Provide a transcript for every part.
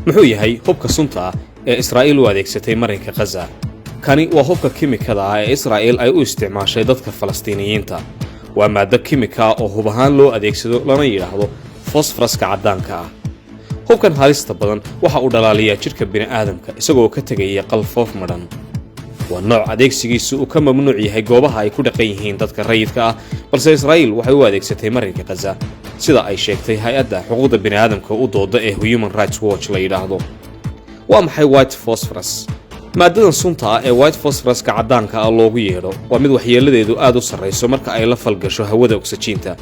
muxuu yahay hubka sunta ah ee Israa'iil u adeegsatay marinka Gaza? Kani waa hubka kiimikada ah ee Israa'iil ay u isticmaashay dadka Falastiiniyiinta. waa maaddo kiimika oo hub ahaan loo adeegsado lana yiraahdo fosfraska caddaanka ah. hubkan halista badan waxa uu dhalaaliyaa jirka bini'aadamka isagoo ka tagaya qalfoof madhan. waa nooc adeegsigiisu uu ka mamnuuc yahay goobaha ay ku dhaqan yihiin dadka rayidka ah, balse Israa'iil waxay u adeegsatay marinka Gaza sida ay sheegtay hay'adda xuquuqda bini'aadamka u dooda ee Human Rights Watch la yiraahdo. waa maxay white phosphorus? maadadan sunta ah ee white phosphoruska caddaanka ah loogu yeedho waa mid waxyeeladeedu aad u sarreyso marka ay la falgasho hawada oksijiinta.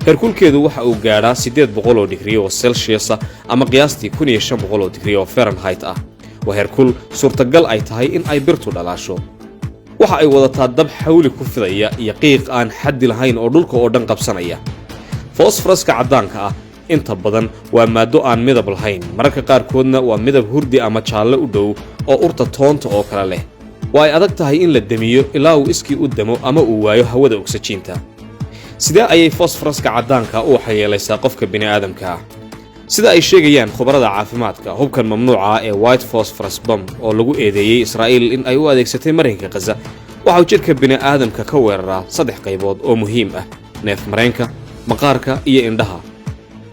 heerkulkeedu waxa uu gaadhaa 800 oo digrii oo Celsius ama qiyaastii 1500 oo digrii oo Fahrenheit ah. waa heerkul suurtagal ay tahay in ay birtu dhalaasho. waxa ay wadataa dab xawli ku fidaya iyo qiiq aan xaddi lahayn oo dhulka oo dhan qabsanaya. phosphoruska caddaanka ah inta badan waa maaddo aan midab lahayn, mararka qaarkoodna waa midab hurdi ama jaalle u dhow oo urta toonta oo kale leh. waa ay adag tahay in la damiyo ilaa uu iskii u damo ama uu waayo hawada oksijiinta. sidee ayay phosphoruska caddaanka u waxyeelaysaa qofka bini'aadamka ah? sida ay sheegayaan khubarada caafimaadka, hubkan mamnuuca ah ee white phosphorus bomb oo lagu eedeeyay Israa'iil in ay u adeegsatay marinka Gaza waxa uu jirka bini'aadamka ka weeraraa 3 qaybood oo muhiim ah: neef mareenka, maqaarka iyo indhaha.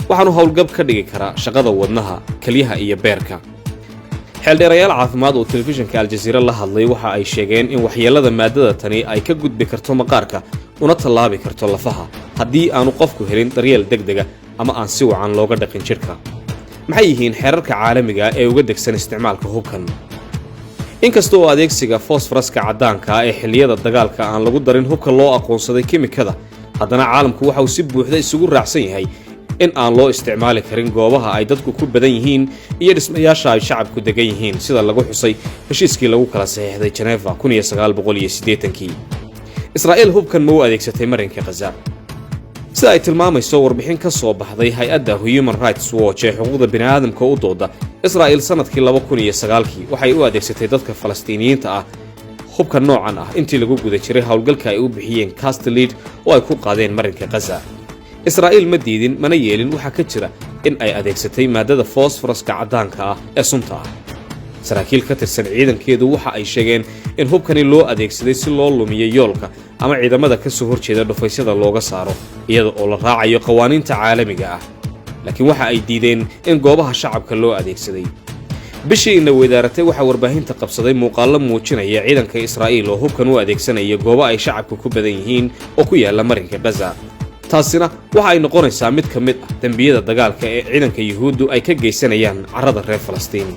waxaanu howlgab ka dhigi karaa shaqada wadnaha, kaliyaha iyo beerka. xeeldheerayaal caafimaad oo telefishinka Al Jazeera la hadlay waxa ay sheegeen in waxyeelada maadada tani ay ka gudbi karto maqaarka una tallaabi karto lafaha haddii aanu qofku helin daryeel degdeg ah ama aan si wacan looga dhaqin jirka. maxay yihiin xeerarka caalamiga ah ee uga degsan isticmaalka hubkan? inkasta oo adeegsiga phosphoruska caddaanka ah ee xilliyada dagaalka aan lagu darin hubka loo aqoonsaday kiimikada, haddana caalamku waxa uu si buuxda isugu raacsan yahay in aan loo isticmaali karin goobaha ay dadku ku badan yihiin iyo dhismayaasha ay shacabku degan yihiin sida lagu xusay heshiiskii lagu kala saxiixday Geneva 1980. Israa'iil hubkan ma u adeegsatay marinka Gaza? sida ay tilmaamayso warbixin ka soo baxday hay'adda Human Rights Watch ee xuquuqda bini'aadamka u dooda, Israa'iil sanadkii 2009 waxay u adeegsatay dadka Falastiiniyiinta ah hubka noocan ah intii lagu guda jiray howlgalka ay u bixiyeen Castle Lead oo ay ku qaadeen marinka Gaza. Israa'iil ma diidin mana yeelin waxa ka jira in ay adeegsatay maadada phosphoruska caddaanka ah ee sunta ah. saraakiil ka tirsan ciidankeedu waxa ay sheegeen in hubkani loo adeegsaday si loo lumiyo yoolka ama ciidamada ka soo horjeeda dhufaysyada looga saaro iyada oo la raacayo qawaaniinta caalamiga ah. laakiin waxa ay diideen in goobaha shacabka loo adeegsaday. bishii inna weedaaratay waxa warbaahinta qabsaday muuqaallo muujinaya ciidanka Israa'iil oo hubkan u adeegsanaya goobo ay shacabku ku badan yihiin oo ku yaala marinka Gaza. taasina waxa ay noqonaysaa mid ka mid ah dambiyada dagaalka ee ciidanka Yuhuuddu ay ka geysanayaan carrada reer Falastiin.